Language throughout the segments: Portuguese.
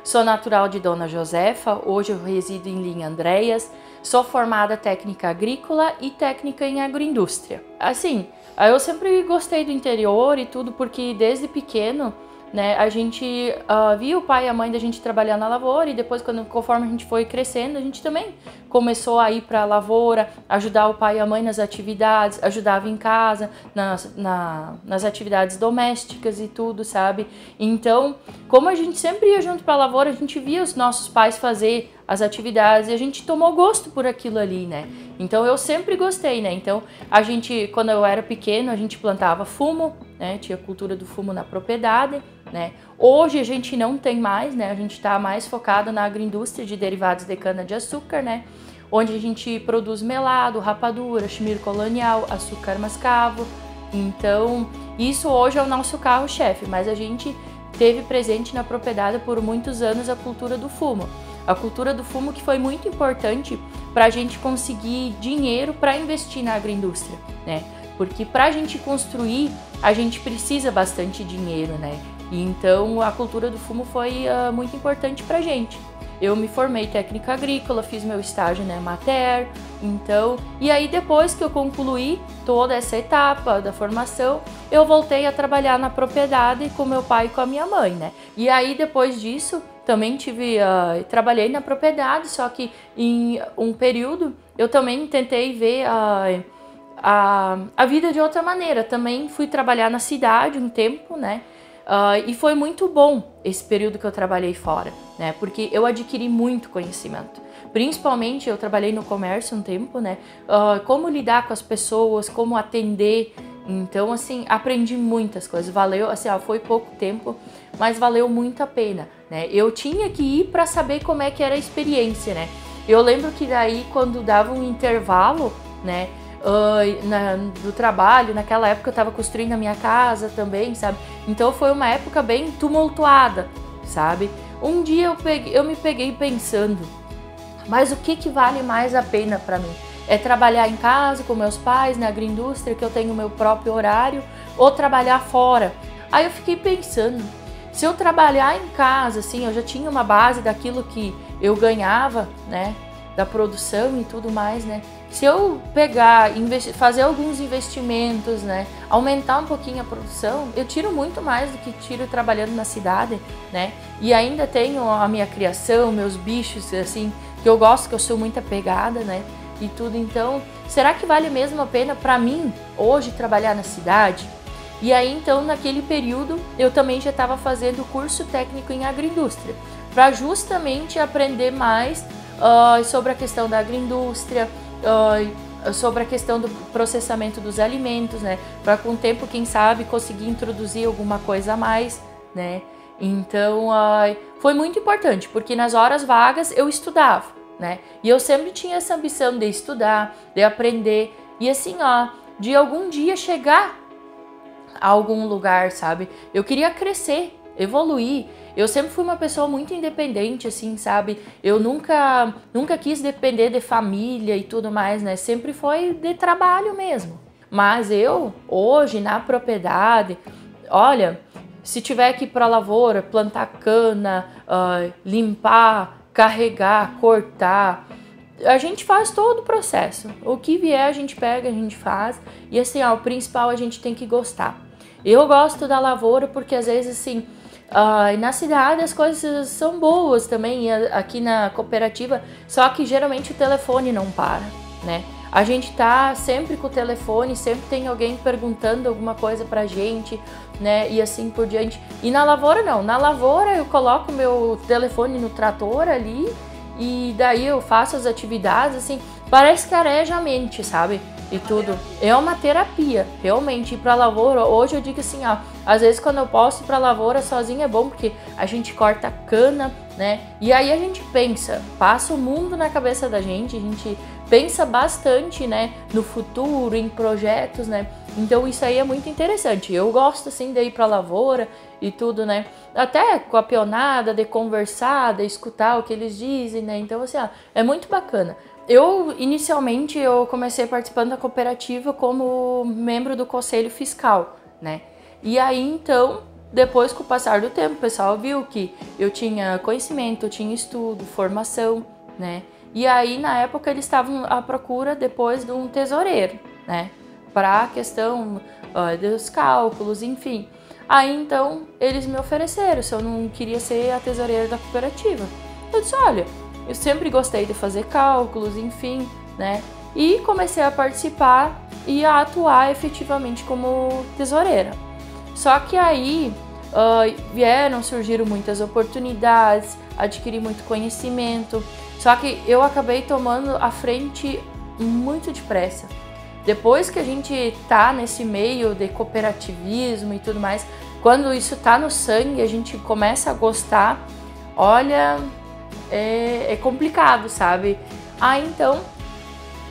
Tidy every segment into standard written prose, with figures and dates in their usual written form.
Sou natural de Dona Josefa, hoje eu resido em Linha Andréas, sou formada técnica agrícola e técnica em agroindústria. Assim, eu sempre gostei do interior e tudo, porque desde pequeno, né, a gente via o pai e a mãe da gente trabalhar na lavoura, e depois, conforme a gente foi crescendo, a gente também começou a ir para a lavoura, ajudar o pai e a mãe nas atividades, ajudava em casa, nas atividades domésticas e tudo, sabe? Então, como a gente sempre ia junto para a lavoura, a gente via os nossos pais fazer as atividades e a gente tomou gosto por aquilo ali, né? Então eu sempre gostei, né? Então a gente, quando eu era pequeno, a gente plantava fumo, né? Tinha cultura do fumo na propriedade, né? Hoje a gente não tem mais, né? A gente tá mais focado na agroindústria de derivados de cana-de-açúcar, né? Onde a gente produz melado, rapadura, chimir colonial, açúcar mascavo. Então isso hoje é o nosso carro-chefe, mas a gente teve presente na propriedade por muitos anos a cultura do fumo. A cultura do fumo que foi muito importante para a gente conseguir dinheiro para investir na agroindústria, né? Porque para a gente construir, a gente precisa bastante dinheiro, né? E então a cultura do fumo foi muito importante para a gente. Eu me formei técnica agrícola, fiz meu estágio na Emater, então, e aí depois que eu concluí toda essa etapa da formação, eu voltei a trabalhar na propriedade com meu pai e com a minha mãe, né? E aí depois disso, também trabalhei na propriedade, só que em um período eu também tentei ver a vida de outra maneira. Também fui trabalhar na cidade um tempo, né? E foi muito bom esse período que eu trabalhei fora, né? Porque eu adquiri muito conhecimento. Principalmente eu trabalhei no comércio um tempo, né? Como lidar com as pessoas, como atender. Então, assim, aprendi muitas coisas. Valeu, assim, foi pouco tempo, mas valeu muito a pena, né? Eu tinha que ir para saber como é que era a experiência, né? Eu lembro que daí, quando dava um intervalo, né? Do trabalho, naquela época eu estava construindo a minha casa também, sabe? Então foi uma época bem tumultuada, sabe? Um dia eu me peguei pensando, mas o que vale mais a pena para mim? É trabalhar em casa com meus pais, na agroindústria, que eu tenho meu próprio horário, ou trabalhar fora? Aí eu fiquei pensando, se eu trabalhar em casa, assim, eu já tinha uma base daquilo que eu ganhava, né? Da produção e tudo mais, né? Se eu pegar, fazer alguns investimentos, né, aumentar um pouquinho a produção, eu tiro muito mais do que tiro trabalhando na cidade, né? E ainda tenho a minha criação, meus bichos, assim, que eu gosto, que eu sou muito apegada, né? E tudo. Então, será que vale mesmo a pena para mim hoje trabalhar na cidade? E aí, então, naquele período, eu também já estava fazendo curso técnico em agroindústria, para justamente aprender mais sobre a questão da agroindústria, sobre a questão do processamento dos alimentos, né? Para com o tempo, quem sabe, conseguir introduzir alguma coisa a mais, né? Então, foi muito importante, porque nas horas vagas eu estudava, né? E eu sempre tinha essa ambição de estudar, de aprender, e assim, de algum dia chegar a algum lugar, sabe? Eu queria crescer, evoluir. Eu sempre fui uma pessoa muito independente, assim, sabe? Eu nunca quis depender de família e tudo mais, né? Sempre foi de trabalho mesmo. Mas eu, hoje, na propriedade, olha, se tiver que ir para a lavoura, plantar cana, limpar, carregar, cortar, a gente faz todo o processo. O que vier a gente pega, a gente faz. E assim, o principal a gente tem que gostar. Eu gosto da lavoura porque às vezes, assim, na cidade as coisas são boas também, aqui na cooperativa, só que geralmente o telefone não para, né? A gente tá sempre com o telefone, sempre tem alguém perguntando alguma coisa pra gente, né? E assim por diante. E na lavoura não, na lavoura eu coloco meu telefone no trator ali e daí eu faço as atividades, assim, parece que areja a mente, sabe? E tudo. É uma terapia, realmente. Ir pra lavoura, hoje eu digo assim, às vezes quando eu posso ir pra lavoura sozinha é bom, porque a gente corta cana, né? E aí a gente pensa, passa o mundo na cabeça da gente, a gente pensa bastante, né, no futuro, em projetos, né? Então isso aí é muito interessante. Eu gosto, assim, de ir pra lavoura e tudo, né? Até com a peonada, de conversar, de escutar o que eles dizem, né? Então, assim, é muito bacana. Inicialmente, eu comecei participando da cooperativa como membro do conselho fiscal, né? E aí, então, depois, com o passar do tempo, o pessoal viu que eu tinha conhecimento, eu tinha estudo, formação, né? E aí, na época, eles estavam à procura depois de um tesoureiro, né? Para a questão dos cálculos, enfim. Aí, então, eles me ofereceram se eu não queria ser a tesoureira da cooperativa. Eu disse, olha, eu sempre gostei de fazer cálculos, enfim, né? E comecei a participar e a atuar efetivamente como tesoureira. Só que aí surgiram muitas oportunidades, adquiri muito conhecimento, só que eu acabei tomando a frente muito depressa. Depois que a gente tá nesse meio de cooperativismo e tudo mais, quando isso tá no sangue, a gente começa a gostar, olha, é complicado, sabe? Então,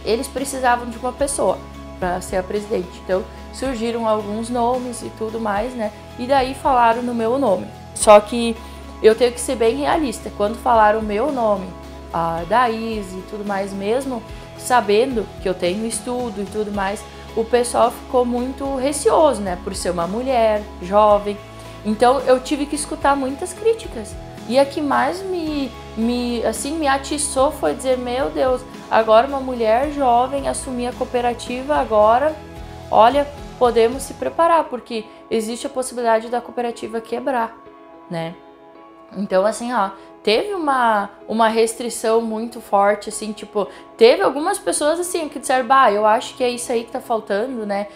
eles precisavam de uma pessoa para ser a presidente. Então, surgiram alguns nomes e tudo mais, né? E daí falaram no meu nome. Só que eu tenho que ser bem realista. Quando falaram o meu nome, da Izzy e tudo mais, mesmo sabendo que eu tenho estudo e tudo mais, o pessoal ficou muito receoso, né? Por ser uma mulher, jovem. Então, eu tive que escutar muitas críticas. E a que mais me atiçou foi dizer, meu Deus, agora uma mulher jovem assumir a cooperativa, agora, olha, podemos se preparar, porque existe a possibilidade da cooperativa quebrar, né? Então, assim, teve uma restrição muito forte, assim, tipo, teve algumas pessoas, assim, que disseram, eu acho que é isso aí que tá faltando, né?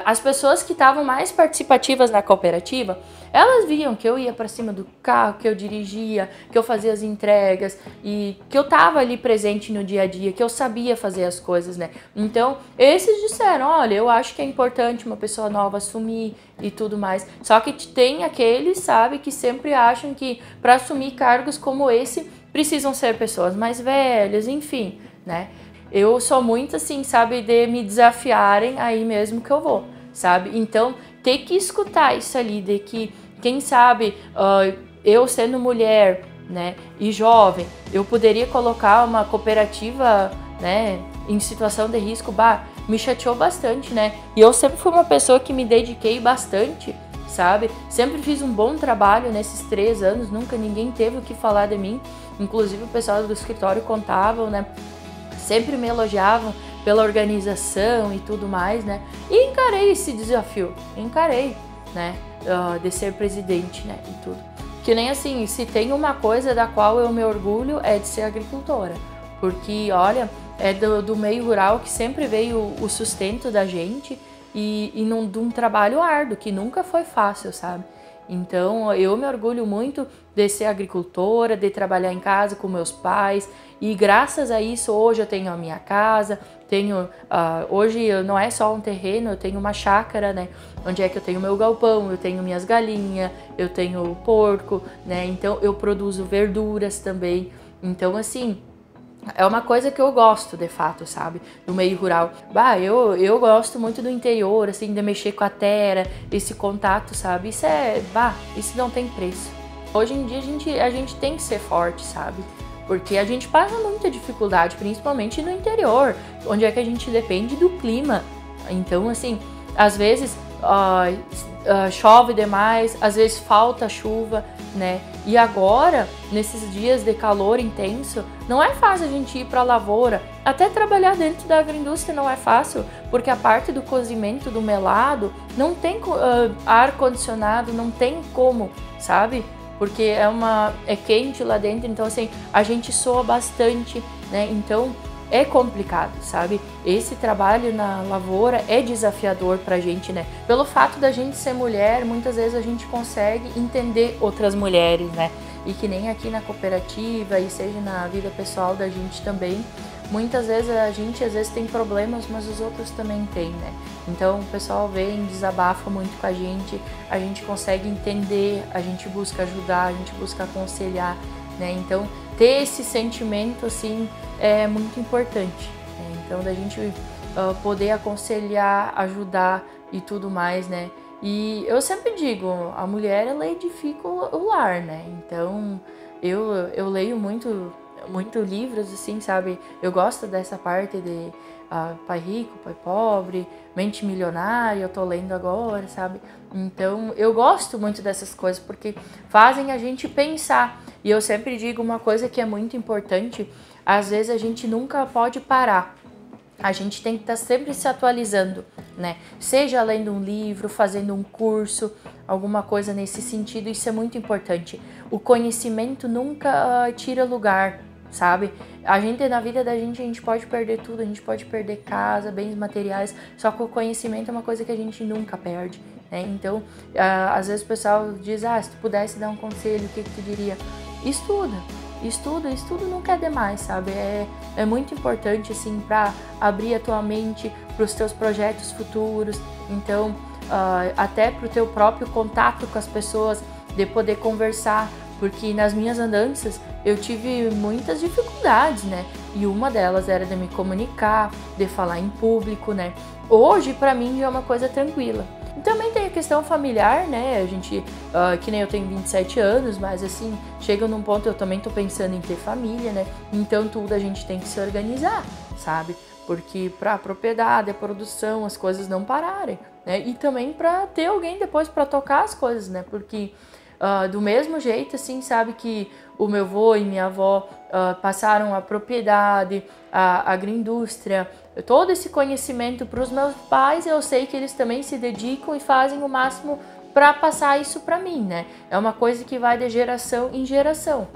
As pessoas que estavam mais participativas na cooperativa, elas viam que eu ia para cima do carro, que eu dirigia, que eu fazia as entregas e que eu tava ali presente no dia a dia, que eu sabia fazer as coisas, né? Então, esses disseram, olha, eu acho que é importante uma pessoa nova assumir e tudo mais. Só que tem aqueles, sabe, que sempre acham que para assumir cargos como esse, precisam ser pessoas mais velhas, enfim, né? Eu sou muito assim, sabe, de me desafiarem aí mesmo que eu vou, sabe? Então, ter que escutar isso ali, de que, quem sabe, eu sendo mulher, né, e jovem, eu poderia colocar uma cooperativa, né, em situação de risco, me chateou bastante, né? E eu sempre fui uma pessoa que me dediquei bastante, sabe? Sempre fiz um bom trabalho nesses 3 anos, nunca ninguém teve o que falar de mim, inclusive o pessoal do escritório contavam, né? Sempre me elogiavam pela organização e tudo mais, né? E encarei esse desafio, né? De ser presidente, né? E tudo. Que nem assim, se tem uma coisa da qual eu me orgulho é de ser agricultora. Porque, olha, é do meio rural que sempre veio o sustento da gente e de um trabalho árduo, que nunca foi fácil, sabe? Então, eu me orgulho muito de ser agricultora, de trabalhar em casa com meus pais. E graças a isso, hoje eu tenho a minha casa, hoje não é só um terreno, eu tenho uma chácara, né? Onde é que eu tenho meu galpão, eu tenho minhas galinhas, eu tenho porco, né? Então, eu produzo verduras também. Então, assim, é uma coisa que eu gosto, de fato, sabe? Do meio rural. Eu gosto muito do interior, assim, de mexer com a terra, esse contato, sabe? Isso não tem preço. Hoje em dia a gente tem que ser forte, sabe? Porque a gente passa muita dificuldade, principalmente no interior, onde é que a gente depende do clima. Então, assim, às vezes chove demais, às vezes falta chuva, né? E agora, nesses dias de calor intenso, não é fácil a gente ir para a lavoura. Até trabalhar dentro da agroindústria não é fácil, porque a parte do cozimento, do melado, não tem ar-condicionado, não tem como, sabe? Porque é quente lá dentro, então assim, a gente soa bastante, né? Então é complicado, sabe? Esse trabalho na lavoura é desafiador pra gente, né? Pelo fato da gente ser mulher, muitas vezes a gente consegue entender outras mulheres, né? E que nem aqui na cooperativa e seja na vida pessoal da gente também, muitas vezes a gente às vezes tem problemas, mas os outros também têm, né? Então o pessoal vem, desabafa muito com a gente consegue entender, a gente busca ajudar, a gente busca aconselhar, né? Então ter esse sentimento assim é muito importante, né? Então da gente poder aconselhar, ajudar e tudo mais, né? E eu sempre digo, a mulher ela edifica o lar, né? Então eu leio muito muito livros, assim, sabe? Eu gosto dessa parte de Pai Rico, Pai Pobre, Mente Milionária, eu tô lendo agora, sabe? Então, eu gosto muito dessas coisas, porque fazem a gente pensar. E eu sempre digo uma coisa que é muito importante, às vezes a gente nunca pode parar. A gente tem que estar sempre se atualizando, né? Seja lendo um livro, fazendo um curso, alguma coisa nesse sentido, isso é muito importante. O conhecimento nunca tira lugar, sabe? A gente, na vida da gente, a gente pode perder tudo, a gente pode perder casa, bens materiais, só que o conhecimento é uma coisa que a gente nunca perde, né? Então, às vezes o pessoal diz, se tu pudesse dar um conselho, o que tu diria? Estuda. Estudo nunca é demais, sabe? É muito importante, assim, para abrir a tua mente para os teus projetos futuros. Então, até para o teu próprio contato com as pessoas, de poder conversar, porque nas minhas andanças eu tive muitas dificuldades, né? E uma delas era de me comunicar, de falar em público, né? Hoje, para mim, já é uma coisa tranquila. E também tem a questão familiar, né? A gente, que nem eu tenho 27 anos, mas assim, chega num ponto eu também tô pensando em ter família, né? Então tudo a gente tem que se organizar, sabe? Porque para a propriedade, a produção, as coisas não pararem, né? E também para ter alguém depois para tocar as coisas, né? Porque do mesmo jeito, assim, sabe que o meu avô e minha avó passaram a propriedade, a agroindústria, todo esse conhecimento para os meus pais, eu sei que eles também se dedicam e fazem o máximo para passar isso para mim, né? É uma coisa que vai de geração em geração.